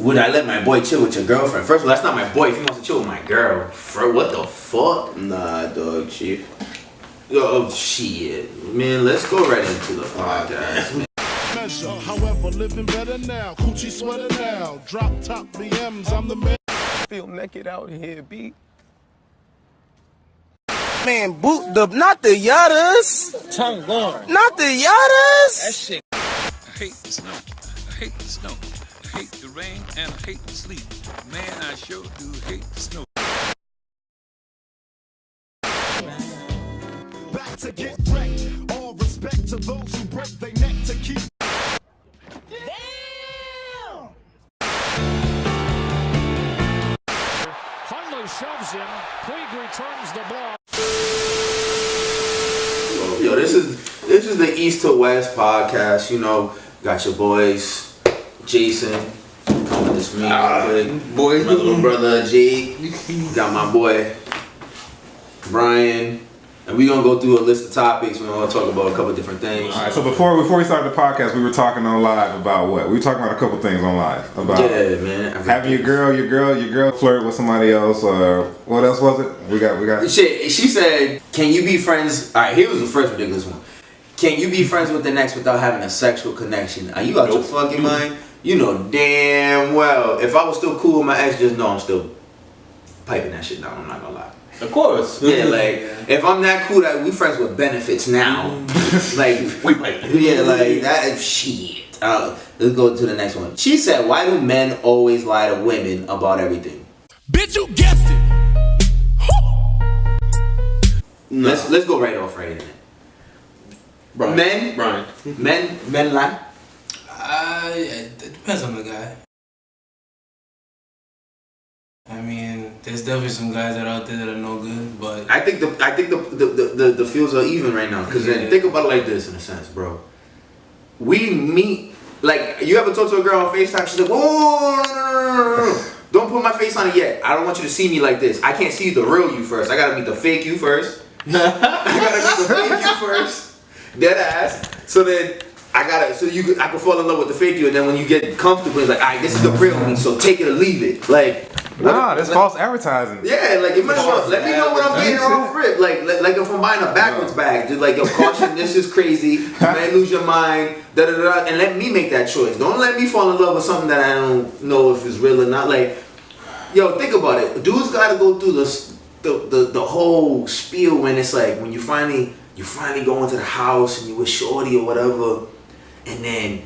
would I let my boy chill with your girlfriend? First of all, that's not my boy. If he wants to chill with my girl, what the fuck? Nah, dog, chief. Oh shit, man. Let's go right into the podcast. However, living better now. Coochie sweater now. Drop top BMs. I'm the man. Feel naked out here, B. Man, boot the not the yadas. Tongue gone. Not the yadas. That shit. I hate the snow. I hate the snow. I hate the rain and I hate the sleep. Man, I sure do hate the snow. Back to get wrecked. All respect to those who break their neck to keep. Damn! Huntley shoves him. Puig returns the ball. Yo, this is the East to West podcast. You know, got your boys, Jason, coming this me, Boy, my little brother Jake, got my boy Brian, and we gonna go through a list of topics. We're gonna talk about a couple different things. All right, so before we started the podcast, we were talking on live about what? We were talking about a couple things on live about man, having your girl flirt with somebody else, or what else was it? We got. Shit, she said, "Can you be friends?" All right, here was the first ridiculous one. Can you be friends with the next without having a sexual connection? Are you out your fucking mind? You know damn well. If I was still cool with my ex, just know I'm still piping that shit down. I'm not gonna lie. of course. Yeah, like if I'm that cool that we friends with benefits now, like We might. yeah, like that shit. Let's go to the next one. She said, "Why do men always lie to women about everything?" Bitch, you guessed it. No. Let's go right off right in there. Brian. Men lie. It depends on the guy. I mean, there's definitely some guys that are out there that are no good, but I think the fields are even right now. Cause then think about it like this in a sense, bro. We meet, like, you ever talk to a girl on FaceTime? She's like, "Whoa, no. Don't put my face on it yet. I don't want you to see me like this. I can't see the real you first. I gotta meet the fake you first. I gotta meet the fake you first. Dead ass. So then I can fall in love with the fake you, and then when you get comfortable, it's like, alright, this is the real me. So take it or leave it. Like, Nah, that's false advertising. yeah, like, you might as well let me know what I'm getting off rip. Like if I'm buying a backwards bag, just like, yo, caution, this is crazy. You may lose your mind, and let me make that choice. Don't let me fall in love with something that I don't know if it's real or not. Like, yo, think about it. Dudes gotta go through the whole spiel when it's like, when you finally go into the house and you with shorty or whatever, and then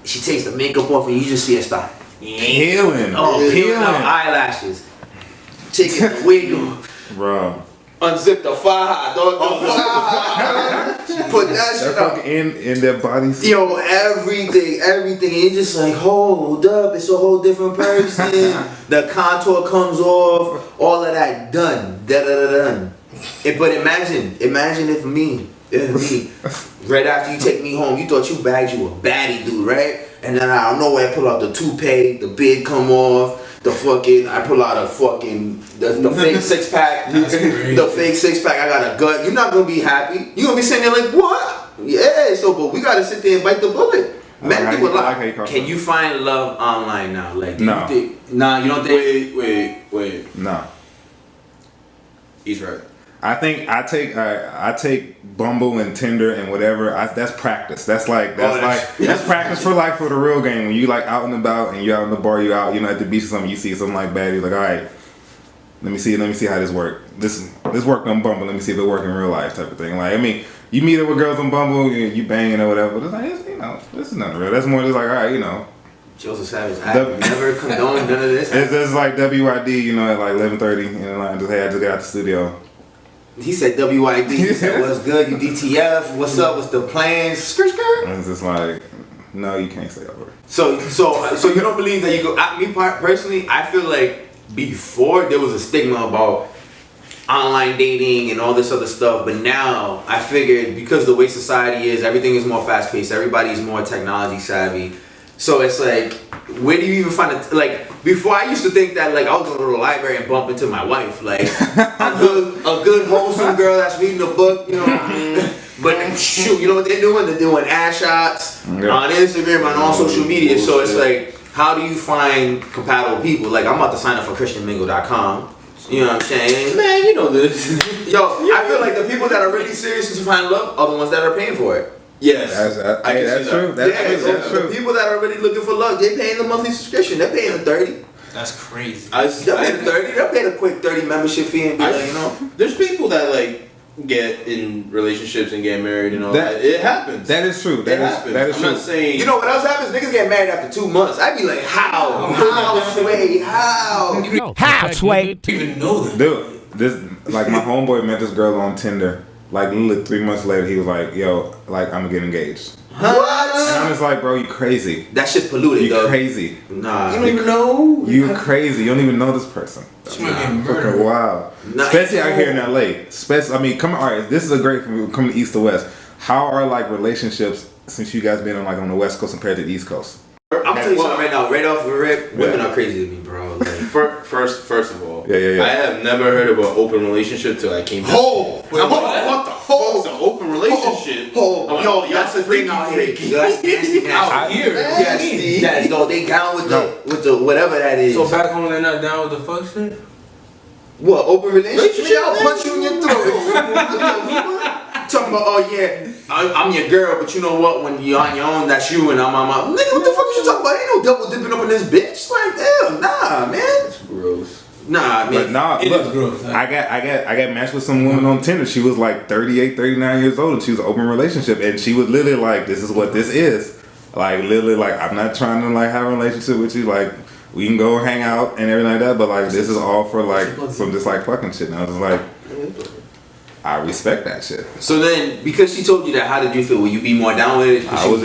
she takes the makeup off and you just see her stop. Peeling. Peeling out eyelashes. Taking the wig off. Bro. Unzip the fire, dog. She put that shit up. In their bodies. Yo, everything. And you're just like, hold up, it's a whole different person. The contour comes off, all of that done. Done. But imagine if me, right after you take me home, you thought you bagged you a baddie dude, right? And then out of nowhere I pull out the toupee, the beard come off, I pull out the fake six pack. The fake six pack, I got a gut. You're not gonna be happy. You're gonna be sitting there like, what? Yeah, but we gotta sit there and bite the bullet. Men do a lot. Can you find love online now? Like, No. you don't think? Wait. No. He's right. I think I take Bumble and Tinder and whatever. That's practice. That's practice for the real game. When you like out and about and you out in the bar, you out, at the beach or something, you see something like that, you're like, all right, let me see how this works. This worked on Bumble. Let me see if it works in real life, type of thing. Like, I mean, you meet up with girls on Bumble, you banging or whatever. It's like, this is nothing real. That's more just like, all right, Joseph Savage, I never condoned none of this. It's just like WID, at like 11:30, I just got out the studio. He said WID. He said, what's good? You DTF? What's up? What's the plans? Skirt. And it's just like, no, you can't stay over. So you don't believe that you go? Me personally, I feel like before there was a stigma about online dating and all this other stuff, but now I figured because the way society is, everything is more fast paced. Everybody's more technology savvy. So it's like, where do you even find it? Like, before I used to think that, like, I was going to the library and bump into my wife, like a good wholesome girl that's reading a book, But shoot, you know what they're doing? They're doing ad shots on Instagram and on social media. So it's like, how do you find compatible people? Like, I'm about to sign up for ChristianMingle.com. You know what I'm saying? Man, you know this. Yo, I feel like the people that are really serious to find love are the ones that are paying for it. Yes. That's true. That's true. The people that are really looking for love, they're paying the monthly subscription. They're paying the 30. That's crazy. They're paying the 30. They'll pay the quick 30 membership fee and be like, you know. There's people that like get in relationships and get married and all that. It happens. That is true. That is I'm true. not saying. You know what else happens? Niggas get married after 2 months. I'd be like, how? How, Sway? How? How, Sway? I don't even know them. Dude, this like my homeboy met this girl on Tinder. Like literally 3 months later, he was like, "Yo, like I'm gonna get engaged." What? And I'm just like, "Bro, you crazy? That shit's polluted, You though. crazy? Nah. You don't even know. You crazy? You don't even know this person." She might get Fucking murdered. wow. Nah, Especially out here in LA. I mean, come on. All right, this is a great from coming east to west. How are like relationships since you guys been on the West Coast compared to the East Coast? I'm telling you something right now. Right off the rip, women Yeah. are crazy to me, bro. Like, First of all, Yeah. I have never heard of an open relationship till I came here. what the Fuck's an open relationship? Yo, that's the thing out here. Yo, that's nasty. Out here. Yes, yes, yo, they down with the whatever that is. So back home, they're not down with the fuck shit? What, open relationship? I'll punch you in your throat. Talking about, oh yeah, I'm your girl, but you know what? When you're on your own, that's you, and I'm on my. Nigga, what the fuck is you talking about? Ain't no double dipping up in this bitch. Like, damn, nah, man. It's gross. Nah, man. But nah, It look, is gross, huh? I got matched with some woman on Tinder. She was like 38, 39 years old, and she was an open relationship, and she was literally like, "This is what this is." Like literally, like I'm not trying to like have a relationship with you. Like we can go hang out and everything like that, but like this is all for like some just like fucking shit. And I was like, I respect that shit. So then, because she told you that, how did you feel? Will you be more down with it? It was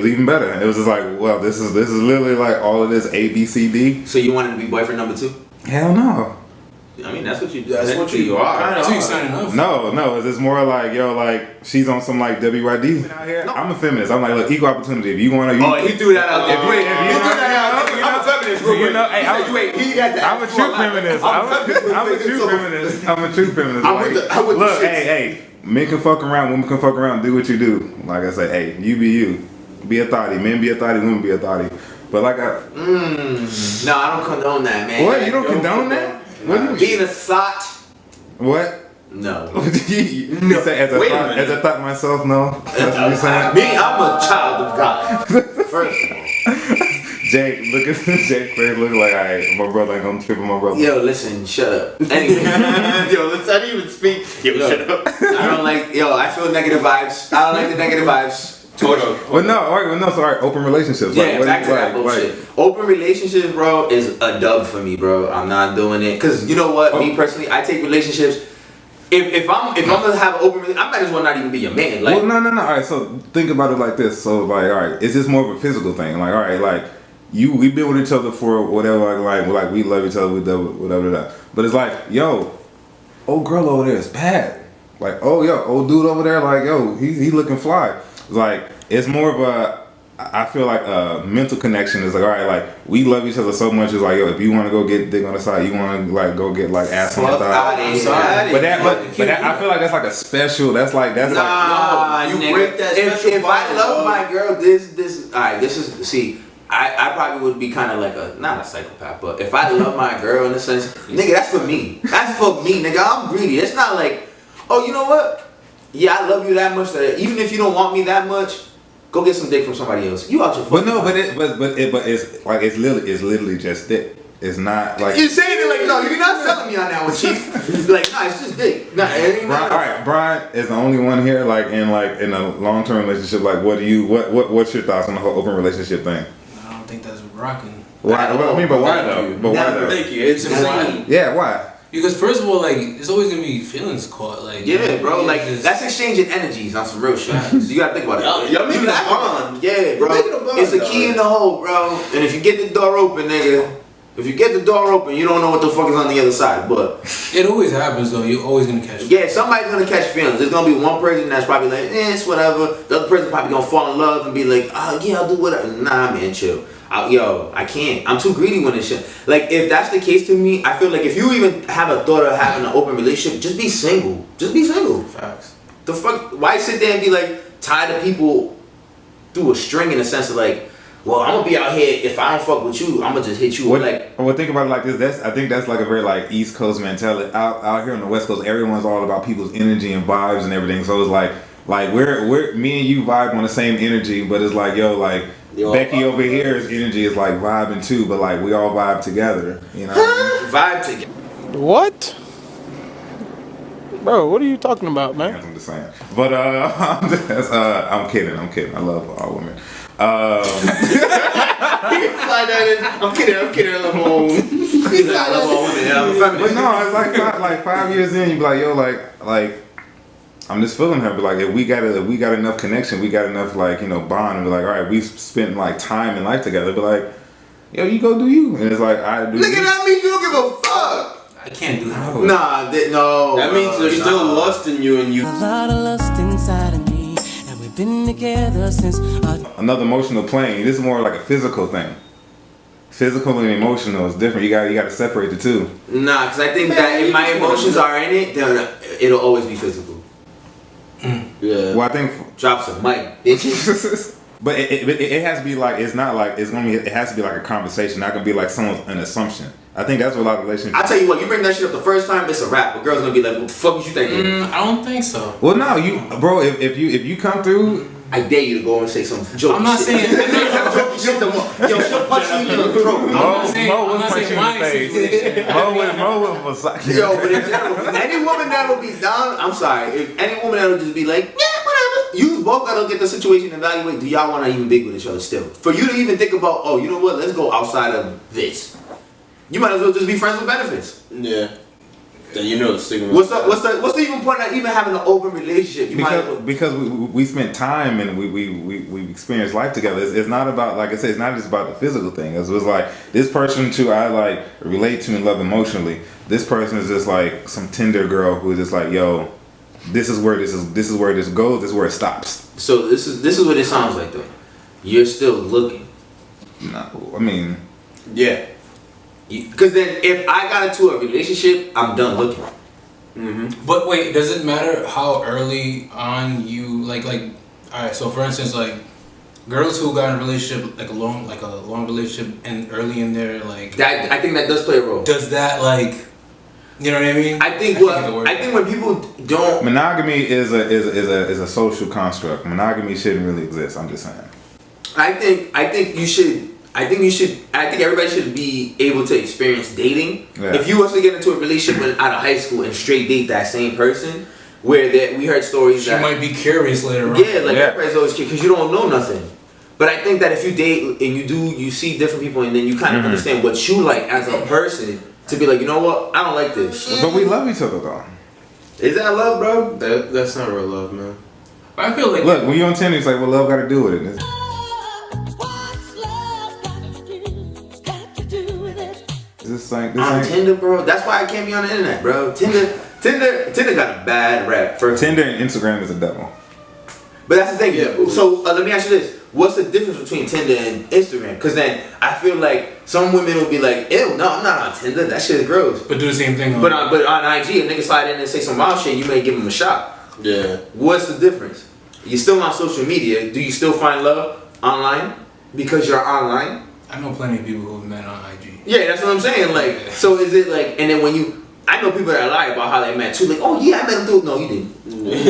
even better. It was just like, well, this is literally like all of this A B C D. So you wanted to be boyfriend number 2? Hell no. I mean, that's what you. That's what you are. That's what you signing up for. No, it's just more like, yo, like, she's on some, like, WYD out here. I'm a feminist. I'm like, look, equal opportunity. If you want to... Oh, he threw that out there. If you threw that out there. I'm a feminist. You know, hey, I'm a true feminist. I'm a true feminist. I'm with the Look, shits. hey, men can fuck around, women can fuck around, do what you do. Like I say, hey, you be you. Be a thotty. Men be a thotty, women be a thotty. But like No, I don't condone that, man. What? You don't condone that? What do you Being a thot? What? No. You say as a thought myself, no? That's what you're saying? Me, I'm a child of God. First of all. Jake, look at Jake face look like, alright, my brother ain't gonna trip on my brother. Yo, listen, shut up. Anyway. Yo, let's not even speak. Yo, shut up. I don't like, I feel negative vibes. I don't like the negative vibes. Well, no, open relationships. Yeah, like, back to that bullshit. Open relationships, bro, is a dub for me, bro. I'm not doing it. Cause you know what? Me personally, I take relationships. If I'm gonna have an open relationship, I might as well not even be your man. Like, well, no. Alright, so think about it like this. So like, alright, is this more of a physical thing? Like, alright, like we've been with each other for whatever, like we love each other, whatever. But it's like, yo, old girl over there is bad. Like, oh yo, old dude over there, like, yo, he looking fly. Like, it's more of a, I feel like a mental connection. Is like, all right, like we love each other so much. It's like, yo, if you want to go get dick on the side, you want to like go get like ass on the side. But that, I feel like that's like a special. That's like nah, like you break that special. If I love my girl, I probably would be kind of like not a psychopath, but if I love my girl in a sense, nigga, that's for me. That's for me, nigga. I'm greedy. It's not like, oh, you know what? Yeah, I love you that much that even if you don't want me that much, go get some dick from somebody else. You out your fucking but it's like it's literally just dick. It's not like you're saying it like no, you're not selling me on that one, chief. Like nah, it's just dick. Nah, it ain't all right, Brian is the only one here like in a long-term relationship. Like, what's your thoughts on the whole open relationship thing? I don't think that's rocking. Why? I mean, but why though? But why though? Thank you. It's Why? Yeah, why? Because first of all, like, there's always gonna be feelings caught. Like, yeah, bro. Like that's exchanging energies on some real shit. You gotta think about it. Y'all making a bond. Yeah, bro. Making a bond, It's a key in the hole, bro. And if you get the door open, nigga. If you get the door open, you don't know what the fuck is on the other side. But it always happens though. You're always gonna catch. Yeah, somebody's gonna catch feelings. There's gonna be one person that's probably like, it's whatever. The other person probably gonna fall in love and be like, oh yeah, I'll do whatever. Nah, man, chill. I can't. I'm too greedy when this shit. Like, if that's the case to me, I feel like if you even have a thought of having an open relationship, just be single. Just be single. Facts. The fuck? Why sit there and be like tied to people through a string in a sense of like well, I'm gonna be out here. If I don't fuck with you, I'm gonna just hit you. Well, think about it like this. I think that's like a very like East Coast mentality. Out here on the West Coast, everyone's all about people's energy and vibes and everything. So it's like we're me and you vibe on the same energy, but it's like Becky over here's energy is like vibing too, but like we all vibe together. You know, vibe together. What? Bro, what are you talking about, man? I'm just saying. But I'm kidding. I love all women. I'm kidding. I love all women. He's like, I love all women. Yeah, I'm a feminist. But no, it's like 5 years in, you be like, yo, like I'm just feeling her. But like, if we got enough connection, we got enough like bond, and be like, all right, we spent like time in life together. But like, yo, you go do you, and it's like I do. Look at that, me. You don't give a fuck. I can't do that. Nah, no. That means there's still lust in you, and you. A lot of lust inside of me, and we've been together since. Another emotional plane. This is more like a physical thing. Physical and emotional is different. You got to separate the two. Nah, because I think that if my emotions are in it, then it'll always be physical. Yeah. Well, I think drop some mic, bitches. But it has to be like it has to be like a conversation. Not gonna be like an assumption. I think that's what a lot of relationships. I tell you what, you bring that shit up the first time, it's a wrap. A girl's gonna be like, "What the fuck was you thinking?" I don't think so. Well, no, bro. If you come through, I dare you to go and say some joke. I'm not saying. Yo, she'll punch you in the throat. Mo was punching you in the face. Mo was like, yo, but in general, any woman that'll be down, I'm sorry. If any woman that'll just be like, yeah, whatever. You both gotta look at the situation and evaluate. Do y'all want to even be with each other still? For you to even think about, oh, you know what? Let's go outside of this. You might as well just be friends with benefits. Yeah. Then you know the stigma. What's the even point of even having an open relationship? Because we spent time and we experienced life together. It's not about, like I said, it's not just about the physical thing. It was like this person I like relate to and love emotionally. This person is just like some Tinder girl who is just like, yo, this is where this goes. This is where it stops. So this is what it sounds like though. You're still looking. No, I mean, yeah. Because then if I got into a relationship, I'm done looking. Mm-hmm. But wait, does it matter how early on you like? All right, so for instance, like girls who got in a relationship like a long relationship and early in their like that, I think that does play a role. Does that like? You know what I mean? I think when people don't, monogamy is a social construct. Monogamy shouldn't really exist. I'm just saying. I think everybody should be able to experience dating. Yeah. If you was to get into a relationship out of high school and straight date that same person, where we heard stories she that might be curious later on. Yeah, like everybody's always curious because you don't know nothing. But I think that if you date and you see different people and then you kind of understand what you like as a person, to be like, you know what, I don't like this. But we love each other though. Is that love, bro? That's not real love, man. I feel like look, when you're on Tinder, it's like, what love got to do with it? On Tinder, bro. That's why I can't be on the internet, bro. Tinder got a bad rap. Tinder and Instagram is a devil. But that's the thing. Yeah. So let me ask you this: what's the difference between Tinder and Instagram? Because then I feel like some women will be like, "Ew, no, I'm not on Tinder. That shit is gross." But do the same thing. But on IG, a nigga slide in and say some wild shit, you may give him a shot. Yeah. What's the difference? You're still on social media. Do you still find love online because you're online? I know plenty of people who've met on IG. Yeah, that's what I'm saying. Like, so is it like? And then I know people that lie about how they met too. Like, oh yeah, I met him through. No, you didn't.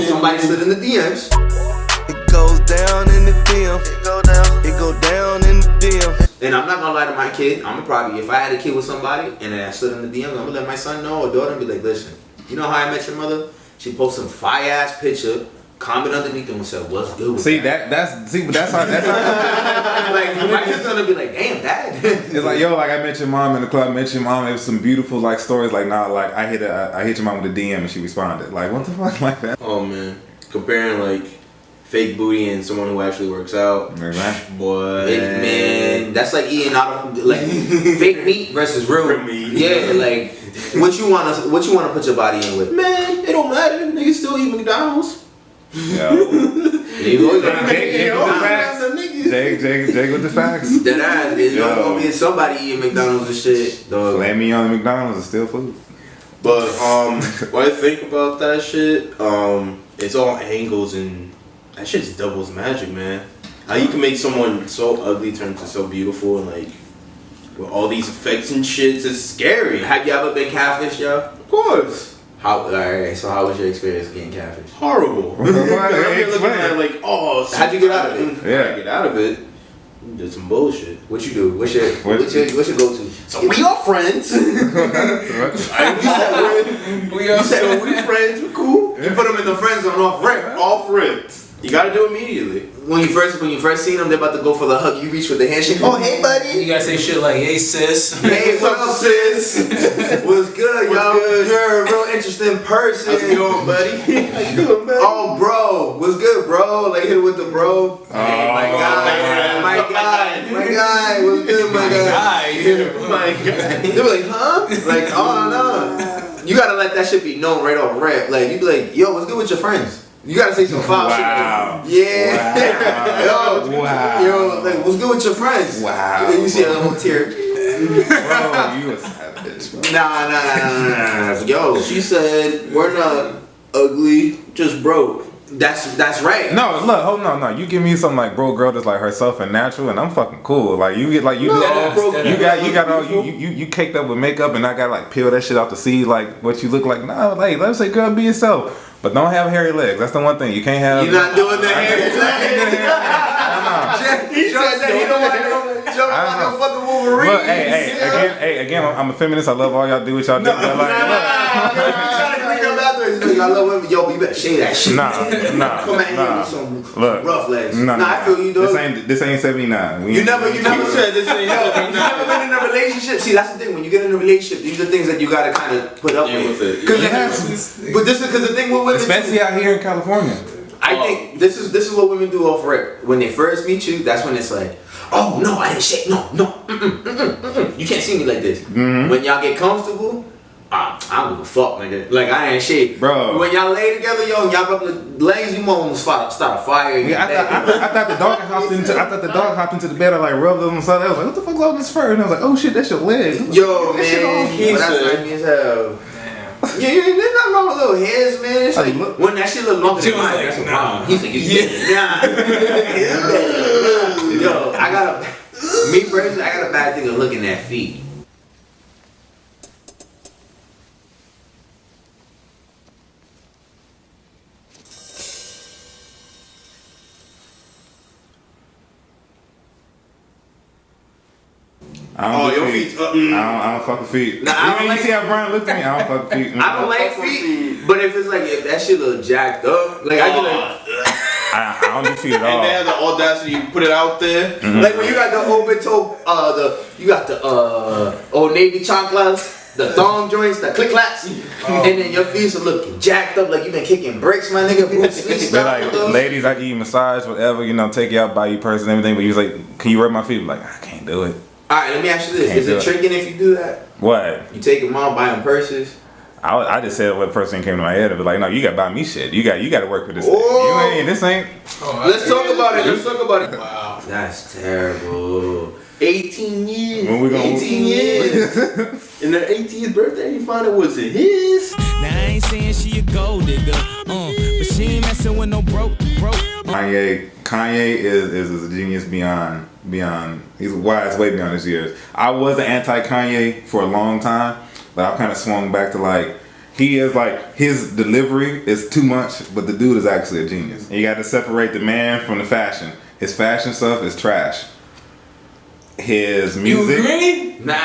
Somebody slid in the DMs. It goes down in the DM. It go down in the DM. And I'm not gonna lie to my kid. I'm probably, if I had a kid with somebody and then I slid in the DMs, I'm gonna let my son know or daughter and be like, listen, you know how I met your mother? She posted some fire ass picture, comment underneath them and said, what's good with that's how like my kid's gonna be like, damn, dad. It's like, yo, like I met your mom in the club, met your mom, it was some beautiful like stories, like nah, like I hit your mom with a DM and she responded. Like what the fuck, like that? Oh man. Comparing like fake booty and someone who actually works out. Boy. Man, that's like eating out of like fake meat versus real meat. Yeah, like what you wanna put your body in with? Man, it don't matter. Niggas still eat McDonald's. Yo. Jake with the facts. That ass, there's gonna be somebody eating McDonald's and shit. Dog. Filet mignon and McDonald's is still food. But when I think about that shit, it's all angles and that shit's doubles magic, man. How you can make someone so ugly turn to so beautiful and like with all these effects and shit, it's scary. Have you ever been catfish, yo? Of course. Alright, so how was your experience getting catfish? Horrible. I'm here looking at like, oh, how'd you get out of it? Yeah, get out of it. Did some bullshit. What you do? What's your go-to? So we are friends. You said we're friends. We're cool. You put them in the friend zone off rip. All friends. You gotta do it immediately. When you first seen them, they're about to go for the hug. You reach with the handshake. Oh, hey, buddy. You gotta say shit like, hey, sis. Hey, what up, sis? What's good, yo? You're a real interesting person. How's it going, buddy? How you doing, buddy? Oh, bro. What's good, bro? Like, hit it with the bro. Hey, my guy. My guy. What's good, my guy? My guy. They were like, huh? Like, oh, no. You gotta let that shit be known right off rip. Like, you be like, yo, what's good with your friends? You gotta say some foul shit. Yeah. Wow. Yo, like, what's good with your friends? Wow. You see a little tear. Bro, you a savage, bro. Nah. Yo, She said, we're not ugly, just broke. that's right. No, look, hold on, no. You give me something like bro, girl that's like herself and natural, and I'm fucking cool. Like you get like you caked up with makeup, and I got like peel that shit off to see like what you look like. No, like let's say, girl, be yourself. But don't have hairy legs. That's the one thing you can't have. You're not doing the hairy legs. He said that he don't want to jump like a fucking Wolverine. Look, again, I'm a feminist. I love all y'all do what y'all do. But like, you trying to clean up afterwards. You know, y'all love women. Yo, you better shave that shit. Nah. Come at here with some rough legs. Nah, I feel you, dog. This ain't 79. You never said this ain't. You never been in a relationship. See, that's the thing. When you get in a relationship, these are things that you gotta kind of put up with. But this is because the thing with women, especially out here in California. I think this is what women do off rip. When they first meet you, that's when it's like, oh no, I didn't shake. No. You can't see me like this. Mm-hmm. When y'all get comfortable, I don't give a fuck, nigga. Like I ain't shit, bro. When y'all lay together, yo, y'all rub the legs, you almost start a fire. Yeah, I thought the dog hopped into the bed. I like rubbed them on the side. I was like, what the fuck's all this fur? And I was like, oh shit, that's your leg. Yo, man, that's funny as hell. Yeah, there's nothing wrong with little hairs, man. It's like when that shit look longer than mine, that's a problem. He's like, Yo, me personally, I got a bad thing of looking at feet. I don't your feet. I don't fuck with feet. Nah, I don't you see how Brian looked at me? I don't fuck with feet. I don't like feet, but if it's like if that shit look jacked up, like I get like. I don't do feet at all. And they have the audacity to put it out there. Mm-hmm. Like when you got the open toe, you got the Old Navy chanclas, the thong joints, the click claps, and then your feet are looking jacked up like you been kicking bricks, my nigga. They're like, ladies, I give you massage, whatever, take you out, buy you purse and everything, but you was like, can you rub my feet? I'm like, I can't do it. Alright, let me ask you this. Is it tricking if you do that? What? You take them out, buy them purses? I just said what first thing came to my head. But like, no, you gotta buy me shit. You got to work for this. Oh. Thing. This ain't. Let's talk about it. Wow, that's terrible. 18 years. When we gonna 18 years. In their 18th birthday, you found it was his. Now I ain't saying she a gold digger, but she ain't messing with no broke. Kanye is a genius beyond. He's wise way beyond his years. I was an anti-Kanye for a long time. But I've kind of swung back to like, he is like, his delivery is too much, but the dude is actually a genius. And you got to separate the man from the fashion. His fashion stuff is trash. His music. You agree? Nah.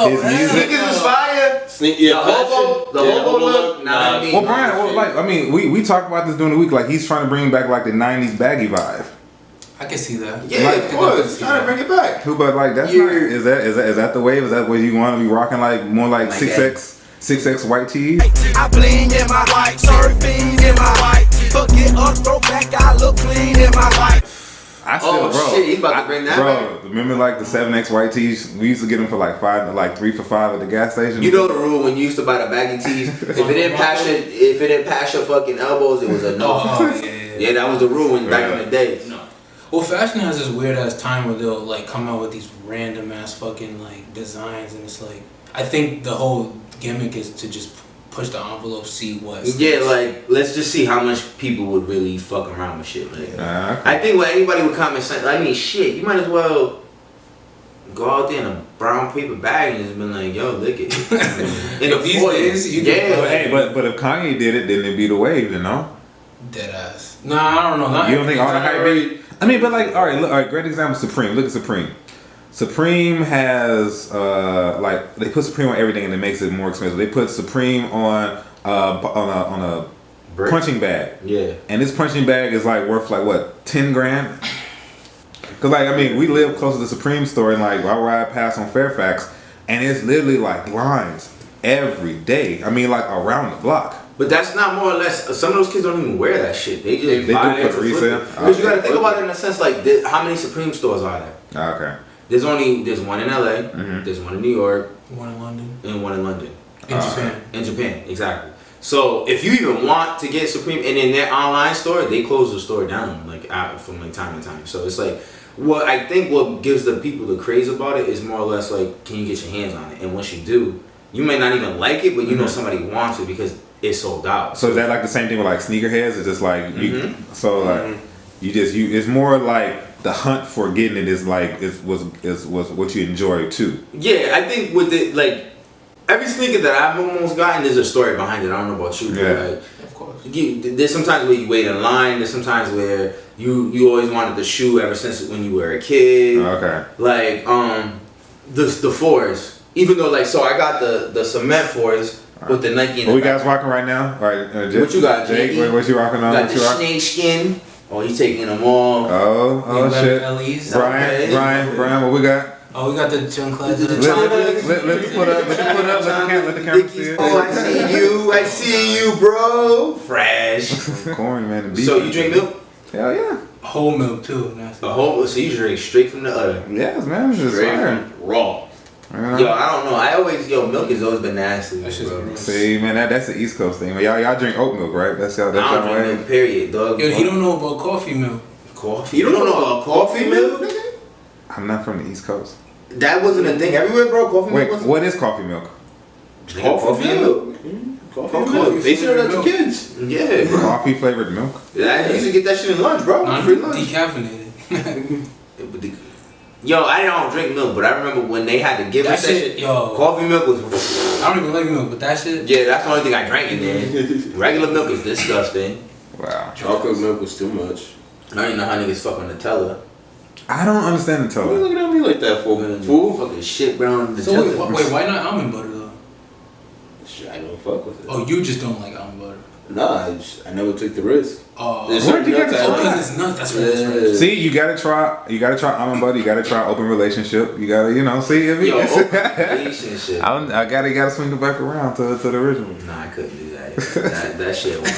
His music. Sneakers is fire. The hobo look. Nah. Well, Brian, we talked about this during the week. Like, he's trying to bring back like the 90s baggy vibe. I can see that. Yeah, like, of course. Trying to bring it back. But like that's not, is that the wave? Is that what you want to be rocking? Like more like 6X white tees? I bling in my white, surfing in my white. Fuck it up, throw back, I look clean in my white. Shit, he's about to bring that back. Remember like the 7X white tees? We used to get them for like 3 for $5 at the gas station. You know the rule when you used to buy the baggy tees. If it didn't pass your fucking elbows, it was a no. Yeah, that was the rule back in the day. No. Well, fashion has this weird ass time where they'll like come out with these random ass fucking like designs, and it's like I think the whole gimmick is to just push the envelope, see what. Yeah, like let's just see how much people would really fuck around with shit. Like, Okay. I think what anybody would comment saying, I mean, shit, you might as well go out there in a brown paper bag and just be like, yo, lick it. In These days, you can yeah. Hey, but if Kanye did it, then it'd be the wave, you know? Dead ass. Nah, I don't know. Not You don't think all the hype be? I mean, but like, all right, great example, Supreme. Look at Supreme. Supreme has like they put Supreme on everything and it makes it more expensive. They put Supreme on a Brick. punching bag. Yeah. And this punching bag is like worth like what, 10 grand? Cause like I mean we live close to the Supreme store and like I ride past on Fairfax and it's literally like lines every day. I mean like around the block. But that's not more or less. Some of those kids don't even wear that shit. They just They buy do it for to flip resale? it. Because you gotta think about it in a sense like how many Supreme stores are there? Okay. There's one in LA, there's one in New York, one in London, and one in London. In Japan. In Japan, exactly. So if you even want to get Supreme, and in their online store, they close the store down like from like time to time. So it's like what I think what gives the people the craze about it is more or less like, can you get your hands on it? And once you do, you may not even like it, but you know somebody wants it because it's sold out. So is that like the same thing with like sneakerheads? It's just like you, so like it's more like the hunt for getting it is like was what you enjoy too. Yeah, I think with it like every sneaker that I've almost gotten, there's a story behind it. I don't know about you, but like, of course. There's sometimes where you wait in line. There's sometimes where you always wanted the shoe ever since when you were a kid. Okay. Like the fours. Even though like so I got the cement fours with the Nike. What we guys rocking right now? All right. What you got, Jake? What you rocking on? Got What the you rocking? snake skin. Oh, he's taking them all. Oh shit. LEs. Brian, what we got? Oh, we got the Junk Class. Let the put up. Let the camera see it. Oh, I see you, bro. Fresh. Corn, man. The beef. So you drink milk? Hell yeah. Whole milk too. Nasty. A whole. So you drink straight from the udder. Yes, man. It's just Straight fire. from raw. Yo, I don't know. Milk has always been nasty. That shit's gross. See, man, that's the East Coast thing. Y'all drink oat milk, right? That's y'all. I don't drink milk, period, dog. Yo, he don't know about coffee milk. Coffee? You don't know about coffee milk, nigga? I'm not from the East Coast. That wasn't a thing everywhere, bro. Coffee milk. Wait, what is coffee milk? Coffee milk. Coffee milk. They serve that to kids. Yeah, bro. Coffee flavored milk. Yeah, I used to get that shit in lunch, bro. Free lunch. Decaffeinated. Yo, I don't drink milk, but I remember when they had to give us that shit. Yo, coffee milk was. I don't even like milk, but that shit. Yeah, that's the only thing I drank in there. Regular milk is disgusting. Wow. Chocolate milk was too much. I don't even know how niggas fuck on Nutella. I don't understand Why you Nutella. looking at me like that for? Fool, fucking shit brown Nutella. So wait, why not almond butter though? Shit, I don't fuck with it. Oh, you just don't like almond butter. Nah, I never took the risk. Oh, There's Where'd you certain get nuts the I because like. it's nuts. That's right. See, you gotta try almond butter. You gotta try open relationship. You gotta, see if Yo, you. relationship. I gotta swing it back around to the original. Nah, I couldn't do that. that shit was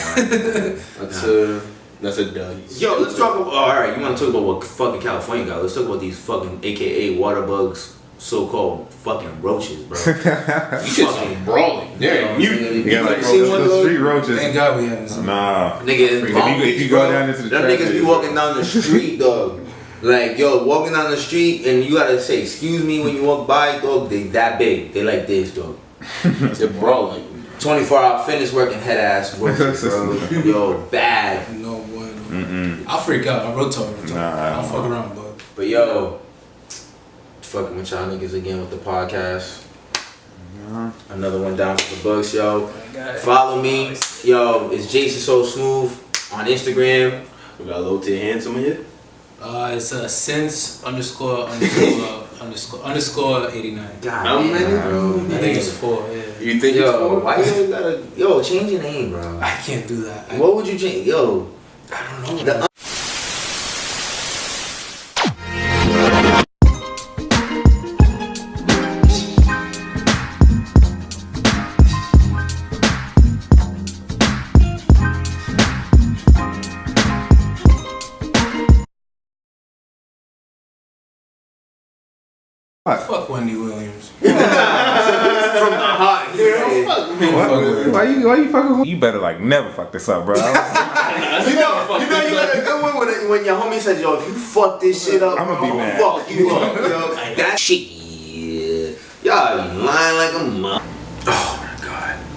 That's a dud. Yo, let's talk about. All right, you want to talk about what fucking California got? Let's talk about these fucking AKA water bugs, so-called fucking roaches, bro. You just brawling. Yeah, You got like see one of the those? street roaches. Thank God we haven't seen. Nah. Nigga, If you go down into the them trash niggas be can, walking down the street, dog. Like, yo, walking down the street, and you gotta say excuse me when you walk by, dog. They that big. They like this, dog. They're brawling. 24-hour fitness working head ass roaches, bro. Yo, bad. No bueno. I'll freak out. I'm real talk. Nah, I'll fuck around, but. But yo, fucking with y'all niggas again with the podcast. Another one down for the books, yo. Follow me, yo. It's Jason So Smooth on Instagram. We got a little T handsome in here. It's since underscore 89. God, How many? bro. I think it's 4. Yeah. You think it's Yo, four? why you gotta change your name, bro? I can't do that. What would you change? Yo, I don't know. Fuck Wendy Williams. from the heart. Why you fucking with? You better like never fuck this up, bro. You got a good one when your homie says, yo, if you fuck this shit up, I'ma be mad. fuck you up, yo. That shit